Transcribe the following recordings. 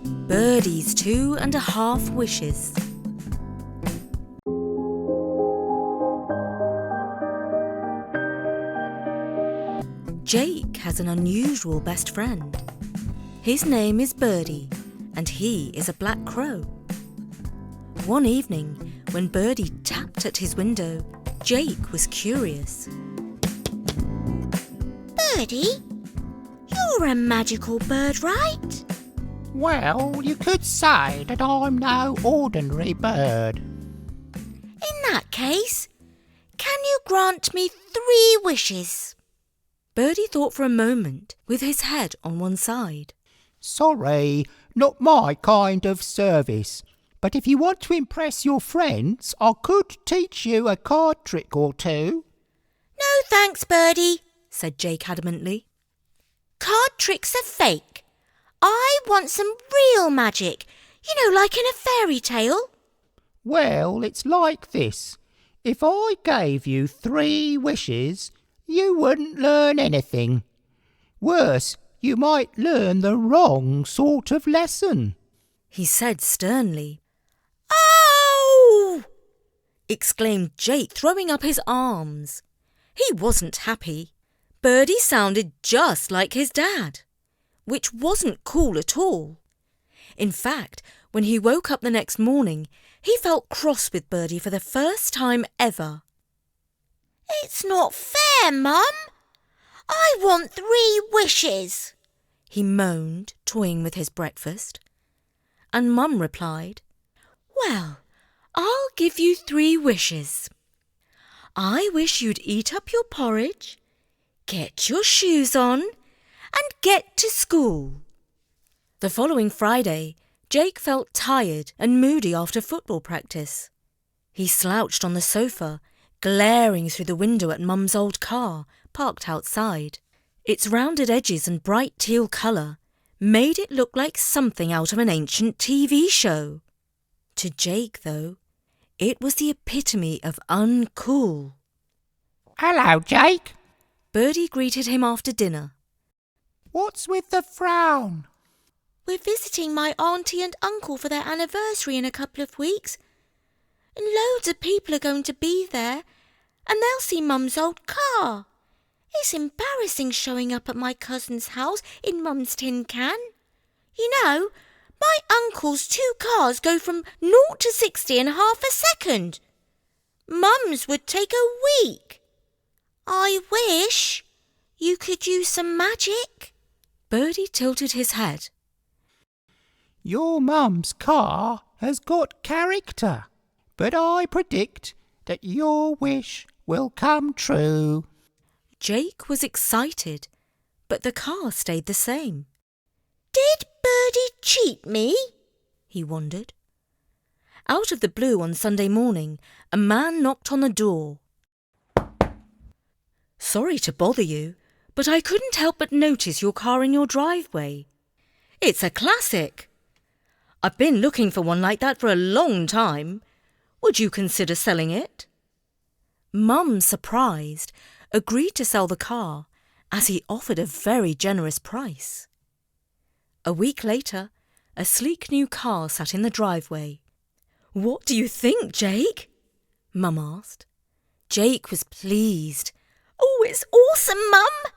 Birdy's 2.5 wishes. Jake has an unusual best friend. His name is Birdy, and he is a black crow. One evening, when Birdy tapped at his window, Jake was curious. Birdy, you're a magical bird, right? Well, you could say that I'm no ordinary bird. In that case, can you grant me 3 wishes? Birdy thought for a moment, with his head on one side. Sorry, not my kind of service. But if you want to impress your friends, I could teach you a card trick or two. No thanks, Birdy, said Jake adamantly. Card tricks are fake. I want some real magic, like in a fairy tale. Well, it's like this. If I gave you 3 wishes, you wouldn't learn anything. Worse, you might learn the wrong sort of lesson, he said sternly. Oh! exclaimed Jake, throwing up his arms. He wasn't happy. Birdy sounded just like his dad, which wasn't cool at all. In fact, when he woke up the next morning, he felt cross with Birdy for the first time ever. It's not fair, Mum. I want 3 wishes, he moaned, toying with his breakfast. And Mum replied, Well, I'll give you 3 wishes. I wish you'd eat up your porridge, get your shoes on, and get to school. The following Friday, Jake felt tired and moody after football practice. He slouched on the sofa, glaring through the window at Mum's old car, parked outside. Its rounded edges and bright teal colour made it look like something out of an ancient TV show. To Jake, though, it was the epitome of uncool. Hello, Jake. Birdy greeted him after dinner. What's with the frown? We're visiting my auntie and uncle for their anniversary in a couple of weeks. And loads of people are going to be there, and they'll see Mum's old car. It's embarrassing showing up at my cousin's house in Mum's tin can. My uncle's 2 cars go from 0 to 60 in half a second. Mum's would take a week. I wish you could use some magic. Birdy tilted his head. Your mum's car has got character, but I predict that your wish will come true. Jake was excited, but the car stayed the same. Did Birdy cheat me? He wondered. Out of the blue on Sunday morning, a man knocked on the door. Sorry to bother you, but I couldn't help but notice your car in your driveway. It's a classic. I've been looking for one like that for a long time. Would you consider selling it? Mum, surprised, agreed to sell the car, as he offered a very generous price. A week later, a sleek new car sat in the driveway. What do you think, Jake? Mum asked. Jake was pleased. Oh, it's awesome, Mum!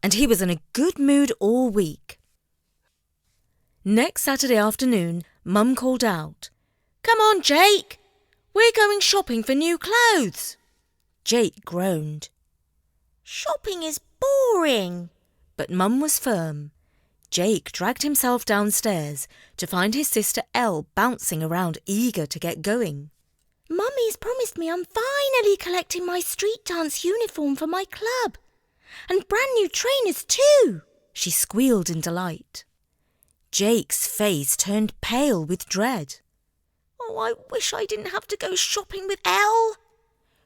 And he was in a good mood all week. Next Saturday afternoon, Mum called out, Come on, Jake! We're going shopping for new clothes. Jake groaned. Shopping is boring. But Mum was firm. Jake dragged himself downstairs to find his sister Elle bouncing around, eager to get going. Mummy's promised me I'm finally collecting my street dance uniform for my club. And brand new trainers too, she squealed in delight. Jake's face turned pale with dread. Oh, I wish I didn't have to go shopping with Elle.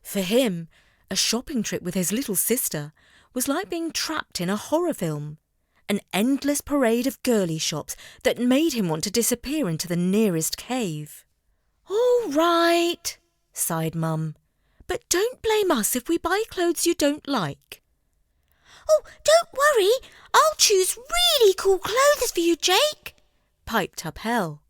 For him, a shopping trip with his little sister was like being trapped in a horror film, an endless parade of girly shops that made him want to disappear into the nearest cave. All right, sighed Mum, but don't blame us if we buy clothes you don't like. Oh, don't worry, I'll choose really cool clothes for you, Jake, piped up Elle.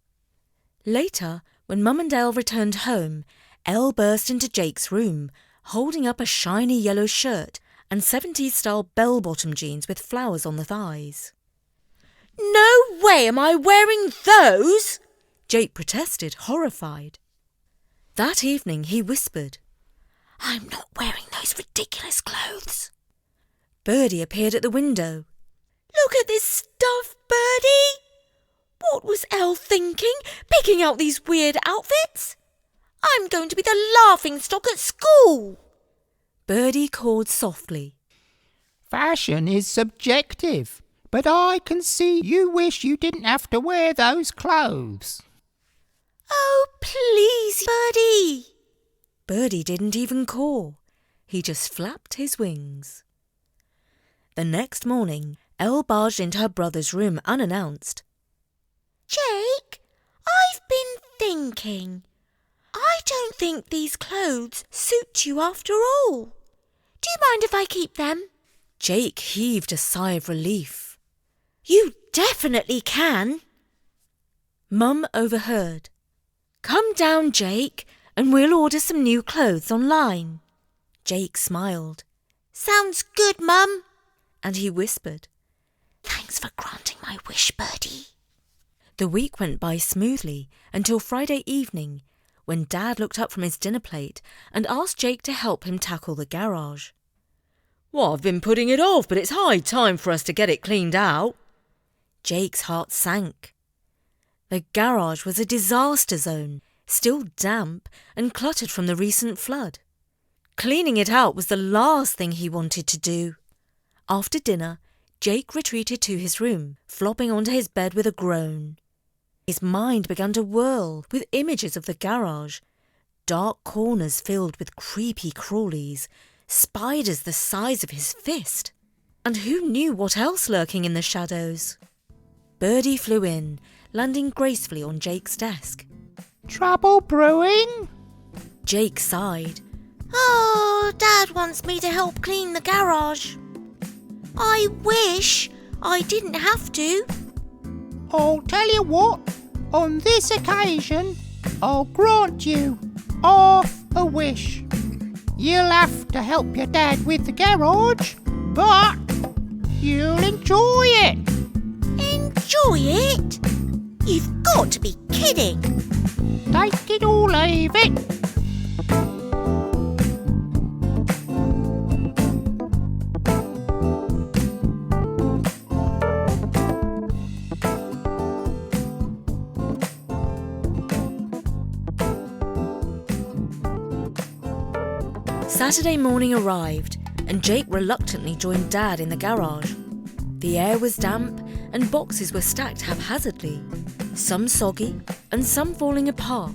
Later, when Mum and Elle returned home, Elle burst into Jake's room, holding up a shiny yellow shirt and 70s-style bell-bottom jeans with flowers on the thighs. No way am I wearing those! Jake protested, horrified. That evening he whispered, I'm not wearing those ridiculous clothes. Birdy appeared at the window. Look at this stuff, Birdy! What was Elle thinking, picking out these weird outfits? I'm going to be the laughingstock at school. Birdy called softly. Fashion is subjective, but I can see you wish you didn't have to wear those clothes. Oh, please, Birdy. Birdy didn't even caw. He just flapped his wings. The next morning, Elle barged into her brother's room unannounced. Jake, I've been thinking. I don't think these clothes suit you after all. Do you mind if I keep them? Jake heaved a sigh of relief. You definitely can. Mum overheard. Come down, Jake, and we'll order some new clothes online. Jake smiled. Sounds good, Mum. And he whispered, Thanks for granting my wish, Birdie. The week went by smoothly until Friday evening, when Dad looked up from his dinner plate and asked Jake to help him tackle the garage. Well, I've been putting it off, but it's high time for us to get it cleaned out. Jake's heart sank. The garage was a disaster zone, still damp and cluttered from the recent flood. Cleaning it out was the last thing he wanted to do. After dinner, Jake retreated to his room, flopping onto his bed with a groan. His mind began to whirl with images of the garage, dark corners filled with creepy crawlies, spiders the size of his fist, and who knew what else lurking in the shadows. Birdy flew in, landing gracefully on Jake's desk. Trouble brewing? Jake sighed. Oh, Dad wants me to help clean the garage. I wish I didn't have to. I'll tell you what, on this occasion, I'll grant you half a wish. You'll have to help your dad with the garage, but you'll enjoy it. Enjoy it? You've got to be kidding. Take it or leave it. Saturday morning arrived, and Jake reluctantly joined Dad in the garage. The air was damp, and boxes were stacked haphazardly, some soggy and some falling apart.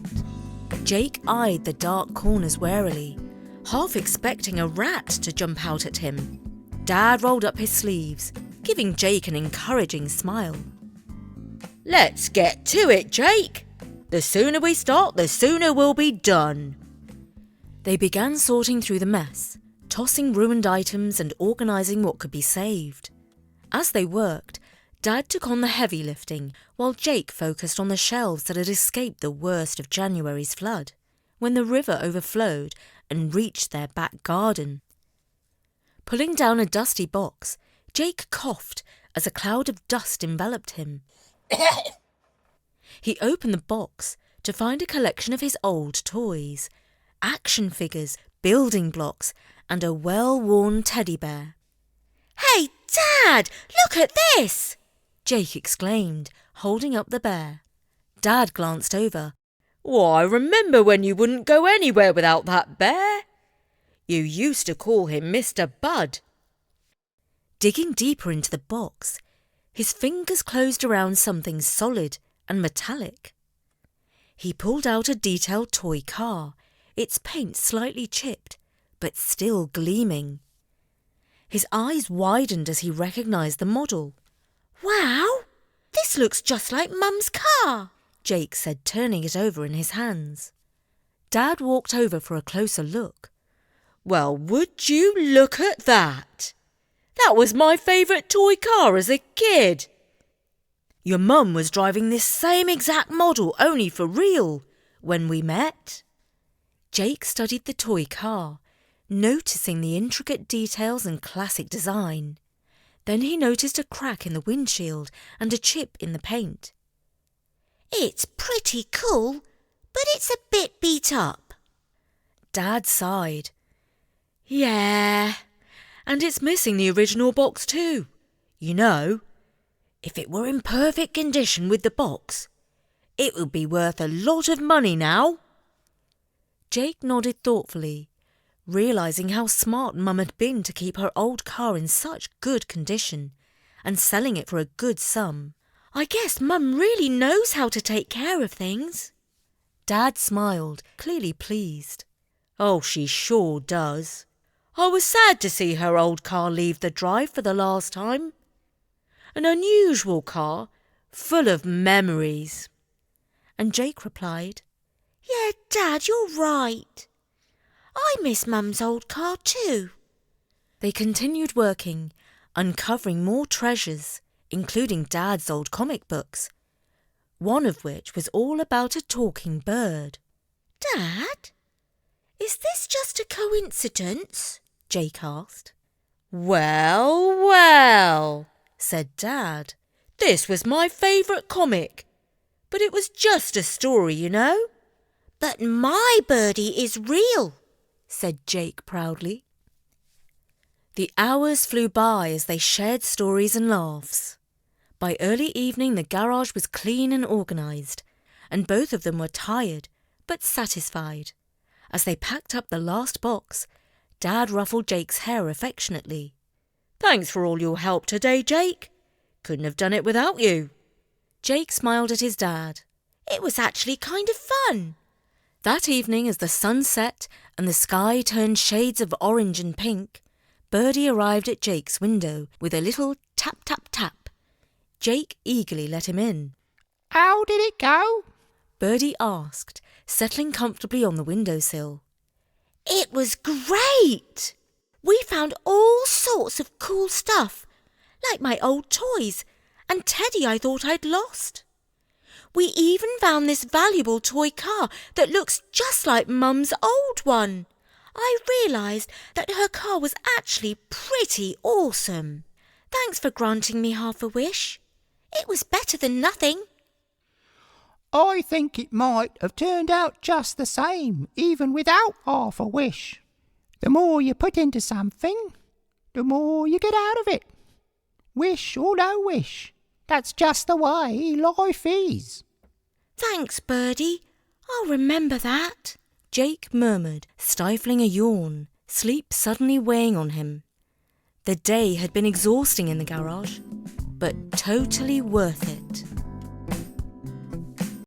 Jake eyed the dark corners warily, half expecting a rat to jump out at him. Dad rolled up his sleeves, giving Jake an encouraging smile. Let's get to it, Jake. The sooner we start, the sooner we'll be done. They began sorting through the mess, tossing ruined items and organising what could be saved. As they worked, Dad took on the heavy lifting, while Jake focused on the shelves that had escaped the worst of January's flood, when the river overflowed and reached their back garden. Pulling down a dusty box, Jake coughed as a cloud of dust enveloped him. He opened the box to find a collection of his old toys, action figures, building blocks, and a well-worn teddy bear. Hey, Dad, look at this! Jake exclaimed, holding up the bear. Dad glanced over. Why, I remember when you wouldn't go anywhere without that bear. You used to call him Mr. Bud. Digging deeper into the box, his fingers closed around something solid and metallic. He pulled out a detailed toy car, its paint slightly chipped, but still gleaming. His eyes widened as he recognised the model. Wow, this looks just like Mum's car, Jake said, turning it over in his hands. Dad walked over for a closer look. Well, would you look at that? That was my favourite toy car as a kid. Your mum was driving this same exact model, only for real, when we met." Jake studied the toy car, noticing the intricate details and classic design. Then he noticed a crack in the windshield and a chip in the paint. "It's pretty cool, but it's a bit beat up." Dad sighed. "Yeah, and it's missing the original box too. You know, if it were in perfect condition with the box, it would be worth a lot of money now." Jake nodded thoughtfully, realising how smart Mum had been to keep her old car in such good condition and selling it for a good sum. "I guess Mum really knows how to take care of things." Dad smiled, clearly pleased. "Oh, she sure does. I was sad to see her old car leave the drive for the last time. An unusual car, full of memories." And Jake replied, "Yeah, Dad, you're right. I miss Mum's old car too." They continued working, uncovering more treasures, including Dad's old comic books, one of which was all about a talking bird. "Dad, is this just a coincidence?" Jake asked. "Well, well," said Dad. "This was my favourite comic, but it was just a story, you know." "But my Birdie is real," said Jake proudly. The hours flew by as they shared stories and laughs. By early evening the garage was clean and organised, and both of them were tired but satisfied. As they packed up the last box, Dad ruffled Jake's hair affectionately. "Thanks for all your help today, Jake. Couldn't have done it without you." Jake smiled at his dad. "It was actually kind of fun." That evening, as the sun set and the sky turned shades of orange and pink, Birdie arrived at Jake's window with a little tap, tap, tap. Jake eagerly let him in. "How did it go?" Birdie asked, settling comfortably on the windowsill. "It was great! We found all sorts of cool stuff, like my old toys and Teddy I thought I'd lost. We even found this valuable toy car that looks just like Mum's old one. I realised that her car was actually pretty awesome. Thanks for granting me half a wish. It was better than nothing." "I think it might have turned out just the same, even without half a wish. The more you put into something, the more you get out of it. Wish or no wish, that's just the way life is." "Thanks, Birdie. I'll remember that." Jake murmured, stifling a yawn, sleep suddenly weighing on him. The day had been exhausting in the garage, but totally worth it.